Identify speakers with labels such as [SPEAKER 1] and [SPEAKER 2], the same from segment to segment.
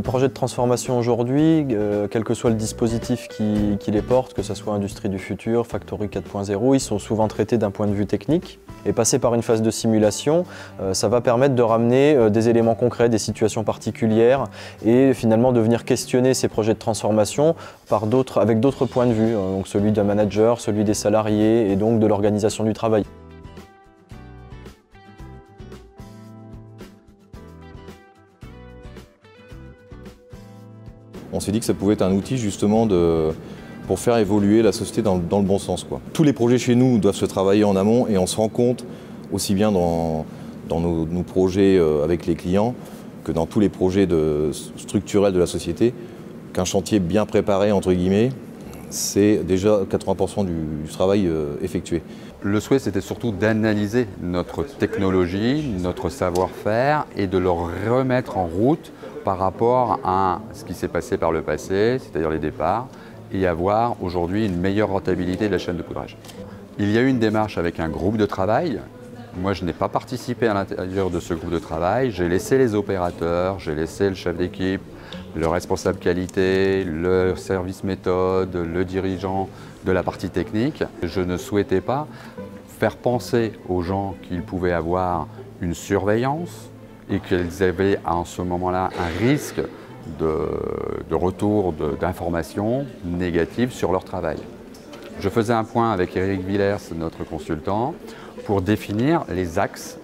[SPEAKER 1] projets de transformation aujourd'hui, quel que soit le dispositif qui les porte, que ce soit Industrie du futur, Factory 4.0, ils sont souvent traités d'un point de vue technique. Et passer par une phase de simulation, ça va permettre de ramener des éléments concrets, des situations particulières et finalement de venir questionner ces projets de transformation avec d'autres points de vue, donc celui d'un manager, celui des salariés et donc de l'organisation du travail.
[SPEAKER 2] On s'est dit que ça pouvait être un outil justement pour faire évoluer la société dans le bon sens, quoi. Tous les projets chez nous doivent se travailler en amont et on se rend compte, aussi bien dans nos projets avec les clients que dans tous les projets structurels de la société, qu'un chantier bien préparé, entre guillemets, c'est déjà 80% du travail effectué.
[SPEAKER 3] Le souhait, c'était surtout d'analyser notre technologie, notre savoir-faire et de le remettre en route par rapport à ce qui s'est passé par le passé, c'est-à-dire les départs, et avoir aujourd'hui une meilleure rentabilité de la chaîne de poudrage. Il y a eu une démarche avec un groupe de travail. Moi, je n'ai pas participé à l'intérieur de ce groupe de travail. J'ai laissé les opérateurs, j'ai laissé le chef d'équipe, le responsable qualité, le service méthode, le dirigeant de la partie technique. Je ne souhaitais pas faire penser aux gens qu'ils pouvaient avoir une surveillance et qu'ils avaient à ce moment-là un risque de retour d'informations négatives sur leur travail. Je faisais un point avec Eric Villers, notre consultant, pour définir les axes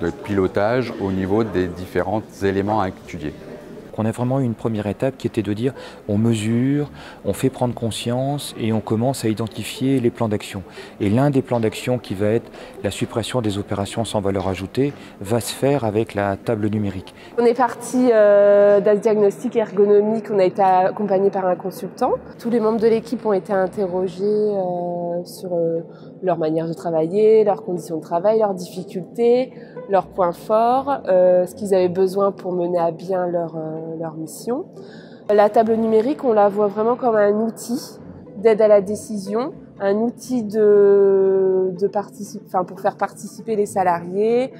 [SPEAKER 3] de pilotage au niveau des différents éléments à étudier.
[SPEAKER 4] On a vraiment eu une première étape qui était de dire on mesure, on fait prendre conscience et on commence à identifier les plans d'action. Et l'un des plans d'action qui va être la suppression des opérations sans valeur ajoutée va se faire avec la table numérique.
[SPEAKER 5] On est parti d'un diagnostic ergonomique, on a été accompagné par un consultant. Tous les membres de l'équipe ont été interrogés sur leur manière de travailler, leurs conditions de travail, leurs difficultés, leurs points forts, ce qu'ils avaient besoin pour mener à bien leur mission. La table numérique, on la voit vraiment comme un outil d'aide à la décision, un outil pour faire participer les salariés,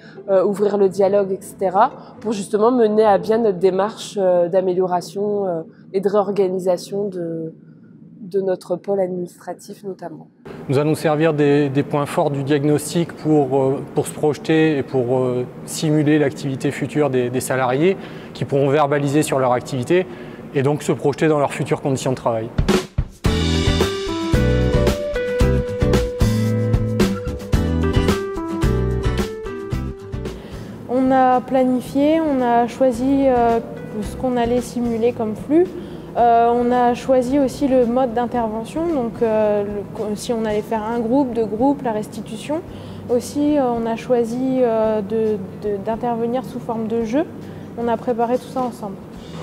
[SPEAKER 5] ouvrir le dialogue, etc., pour justement mener à bien notre démarche d'amélioration et de réorganisation de notre pôle administratif notamment.
[SPEAKER 6] Nous allons servir des points forts du diagnostic pour se projeter et pour simuler l'activité future des salariés qui pourront verbaliser sur leur activité et donc se projeter dans leurs futures conditions de travail.
[SPEAKER 7] On a planifié, on a choisi ce qu'on allait simuler comme flux. On a choisi aussi le mode d'intervention, donc si on allait faire un groupe, deux groupes, la restitution. Aussi, on a choisi d'intervenir sous forme de jeu. On a préparé tout ça ensemble.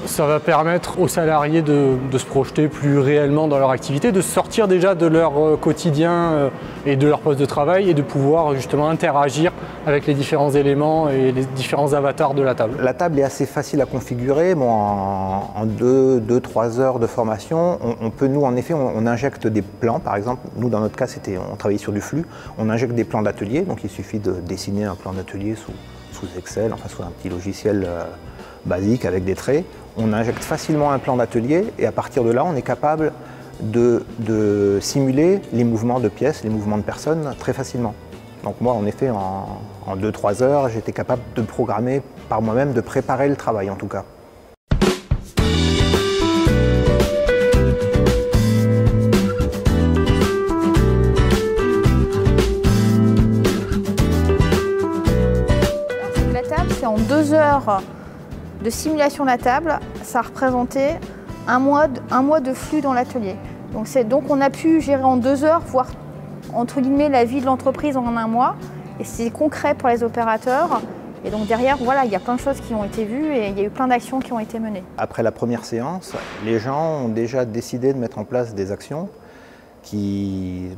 [SPEAKER 6] Ça va permettre aux salariés de se projeter plus réellement dans leur activité, de sortir déjà de leur quotidien et de leur poste de travail et de pouvoir justement interagir avec les différents éléments et les différents avatars de la table.
[SPEAKER 8] La table est assez facile à configurer. Bon, en 2-3 heures de formation, on peut, nous, en effet, on injecte des plans. Par exemple, nous, dans notre cas, on travaillait sur du flux. On injecte des plans d'atelier, donc il suffit de dessiner un plan d'atelier sous Excel, enfin sous un petit logiciel basique avec des traits. On injecte facilement un plan d'atelier et à partir de là, on est capable de simuler les mouvements de pièces, les mouvements de personnes très facilement. Donc moi, en effet, en 2-3 heures, j'étais capable de programmer par moi-même, de préparer le travail en tout cas.
[SPEAKER 9] La table, c'est en 2 heures de simulation de la table, ça représentait un mois de flux dans l'atelier. Donc on a pu gérer en 2 heures, voire entre guillemets la vie de l'entreprise en 1 mois. Et c'est concret pour les opérateurs. Et donc derrière, voilà, il y a plein de choses qui ont été vues et il y a eu plein d'actions qui ont été menées.
[SPEAKER 8] Après la première séance, les gens ont déjà décidé de mettre en place des actions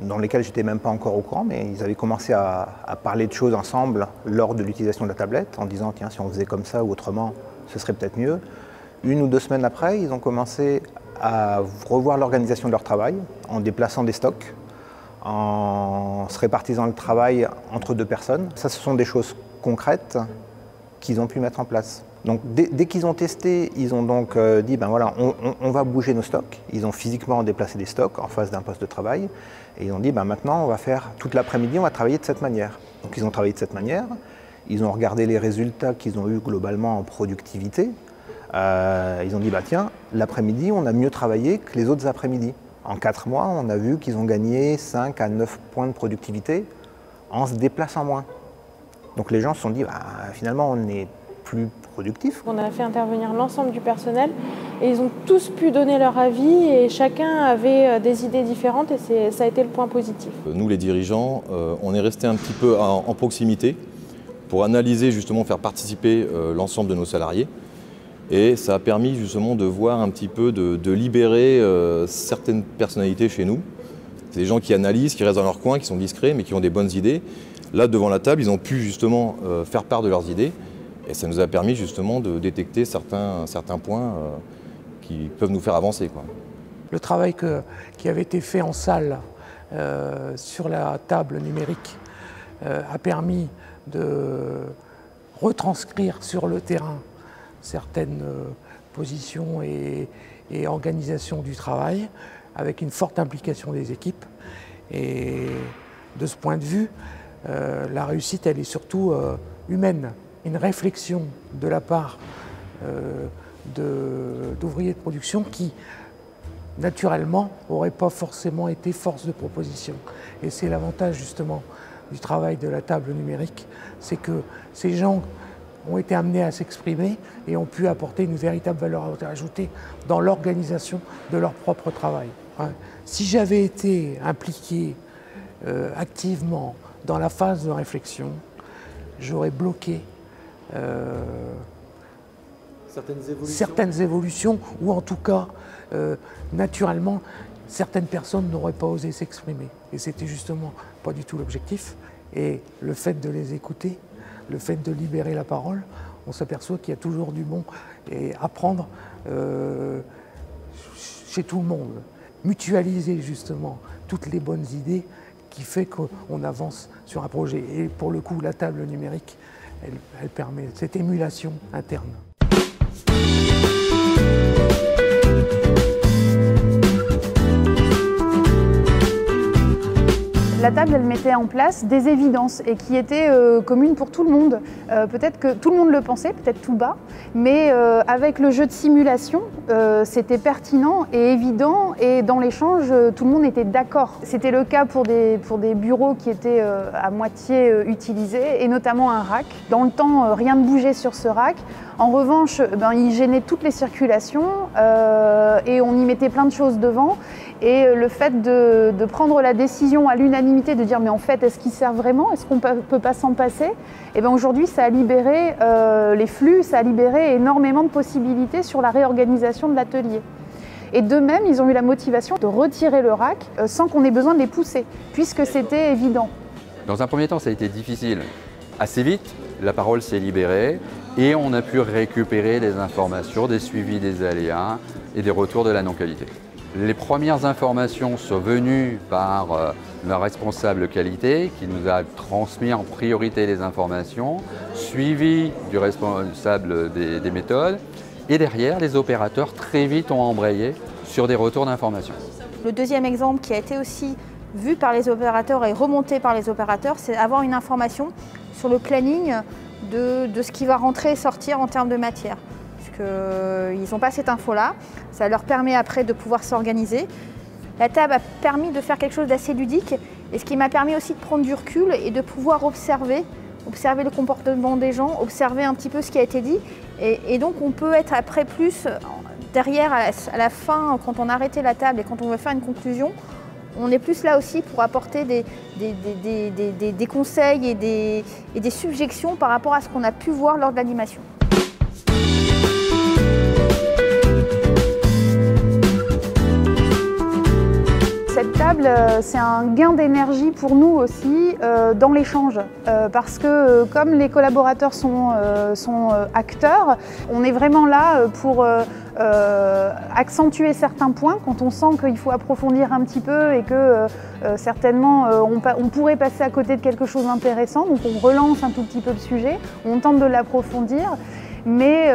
[SPEAKER 8] dans lesquelles j'étais même pas encore au courant, mais ils avaient commencé à parler de choses ensemble lors de l'utilisation de la tablette, en disant tiens, si on faisait comme ça ou autrement, ce serait peut-être mieux. 1 ou 2 semaines après, ils ont commencé à revoir l'organisation de leur travail en déplaçant des stocks, en se répartissant le travail entre 2 personnes. Ça, ce sont des choses concrètes qu'ils ont pu mettre en place. Donc dès qu'ils ont testé, ils ont donc dit ben voilà, on va bouger nos stocks. Ils ont physiquement déplacé des stocks en face d'un poste de travail. Et ils ont dit ben maintenant on va faire toute l'après-midi, on va travailler de cette manière. Donc ils ont travaillé de cette manière. Ils ont regardé les résultats qu'ils ont eus globalement en productivité. Ils ont dit bah tiens, l'après-midi on a mieux travaillé que les autres après-midi. En 4 mois, on a vu qu'ils ont gagné 5 à 9 points de productivité en se déplaçant moins. Donc les gens se sont dit bah, finalement on est plus productif.
[SPEAKER 7] On a fait intervenir l'ensemble du personnel et ils ont tous pu donner leur avis et chacun avait des idées différentes et ça a été le point positif.
[SPEAKER 2] Nous les dirigeants, on est resté un petit peu en proximité pour analyser justement, faire participer l'ensemble de nos salariés. Et ça a permis justement de voir un petit peu, de libérer certaines personnalités chez nous. C'est des gens qui analysent, qui restent dans leur coin, qui sont discrets mais qui ont des bonnes idées. Là devant la table, ils ont pu justement faire part de leurs idées. Et ça nous a permis justement de détecter certains points qui peuvent nous faire avancer, quoi.
[SPEAKER 10] Le travail qui avait été fait en salle sur la table numérique a permis de retranscrire sur le terrain certaines positions et organisations du travail avec une forte implication des équipes. Et de ce point de vue, la réussite, elle est surtout humaine. Une réflexion de la part d'ouvriers de production qui, naturellement, n'auraient pas forcément été force de proposition. Et c'est l'avantage, justement, du travail de la table numérique, c'est que ces gens ont été amenés à s'exprimer et ont pu apporter une véritable valeur ajoutée dans l'organisation de leur propre travail. Si j'avais été impliqué activement dans la phase de réflexion, j'aurais bloqué certaines évolutions ou en tout cas, naturellement, certaines personnes n'auraient pas osé s'exprimer. Et c'était justement pas du tout l'objectif. Et le fait de les écouter, le fait de libérer la parole, on s'aperçoit qu'il y a toujours du bon à prendre chez tout le monde. Mutualiser justement toutes les bonnes idées qui fait qu'on avance sur un projet. Et pour le coup, la table numérique, elle permet cette émulation interne.
[SPEAKER 9] La table, elle mettait en place des évidences et qui étaient communes pour tout le monde. Peut-être que tout le monde le pensait, peut-être tout bas, mais avec le jeu de simulation, c'était pertinent et évident et dans l'échange, tout le monde était d'accord. C'était le cas pour des bureaux qui étaient à moitié utilisés et notamment un rack. Dans le temps, rien ne bougeait sur ce rack. En revanche, il gênait toutes les circulations et on y mettait plein de choses devant. Et le fait de prendre la décision à l'unanimité de dire mais en fait est-ce qu'il sert vraiment, est-ce qu'on peut pas s'en passer, et bien aujourd'hui ça a libéré les flux, ça a libéré énormément de possibilités sur la réorganisation de l'atelier. Et de même ils ont eu la motivation de retirer le rack sans qu'on ait besoin de les pousser, puisque c'était évident.
[SPEAKER 3] Dans un premier temps ça a été difficile. Assez vite, la parole s'est libérée et on a pu récupérer des informations, des suivis des aléas et des retours de la non-qualité. Les premières informations sont venues par le responsable qualité qui nous a transmis en priorité les informations, suivi du responsable des méthodes et derrière les opérateurs très vite ont embrayé sur des retours d'informations.
[SPEAKER 9] Le deuxième exemple qui a été aussi vu par les opérateurs et remonté par les opérateurs, c'est avoir une information sur le planning de ce qui va rentrer et sortir en termes de matière. Ils n'ont pas cette info-là, ça leur permet après de pouvoir s'organiser. La table a permis de faire quelque chose d'assez ludique et ce qui m'a permis aussi de prendre du recul et de pouvoir observer le comportement des gens, observer un petit peu ce qui a été dit et donc on peut être après plus derrière à la fin quand on a arrêté la table et quand on veut faire une conclusion, on est plus là aussi pour apporter des conseils et des suggestions par rapport à ce qu'on a pu voir lors de l'animation. Cette table, c'est un gain d'énergie pour nous aussi dans l'échange parce que comme les collaborateurs sont acteurs, on est vraiment là pour accentuer certains points quand on sent qu'il faut approfondir un petit peu et que certainement on pourrait passer à côté de quelque chose d'intéressant. Donc on relance un tout petit peu le sujet, on tente de l'approfondir.
[SPEAKER 11] Mais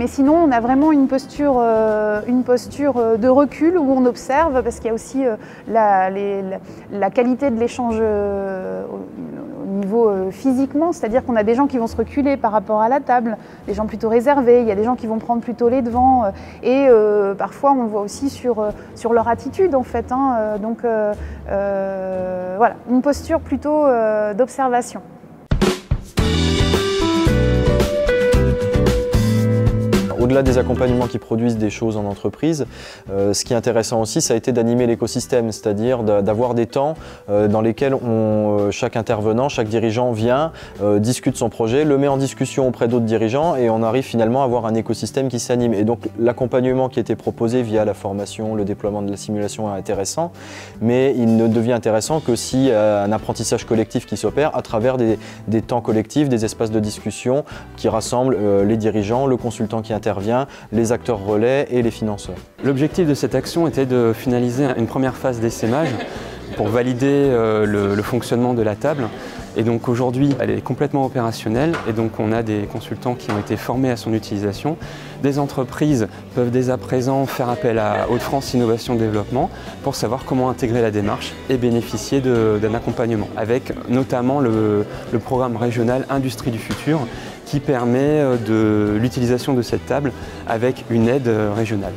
[SPEAKER 11] sinon, on a vraiment une posture de recul où on observe, parce qu'il y a aussi la qualité de l'échange au niveau physiquement, c'est-à-dire qu'on a des gens qui vont se reculer par rapport à la table, des gens plutôt réservés, il y a des gens qui vont prendre plutôt les devants, et parfois on le voit aussi sur leur attitude en fait. Donc voilà, une posture plutôt d'observation.
[SPEAKER 1] Au-delà des accompagnements qui produisent des choses en entreprise, ce qui est intéressant aussi, ça a été d'animer l'écosystème, c'est-à-dire d'avoir des temps dans lesquels chaque intervenant, chaque dirigeant vient, discute son projet, le met en discussion auprès d'autres dirigeants et on arrive finalement à avoir un écosystème qui s'anime. Et donc l'accompagnement qui était proposé via la formation, le déploiement de la simulation est intéressant, mais il ne devient intéressant que si un apprentissage collectif qui s'opère à travers des temps collectifs, des espaces de discussion qui rassemblent les dirigeants, le consultant qui intervient, les acteurs relais et les financeurs.
[SPEAKER 12] L'objectif de cette action était de finaliser une première phase d'essaimage pour valider le fonctionnement de la table. Et donc aujourd'hui, elle est complètement opérationnelle et donc on a des consultants qui ont été formés à son utilisation. Des entreprises peuvent dès à présent faire appel à Hauts-de-France Innovation Développement pour savoir comment intégrer la démarche et bénéficier d'un accompagnement, avec notamment le programme régional Industrie du futur qui permet l'utilisation de cette table avec une aide régionale.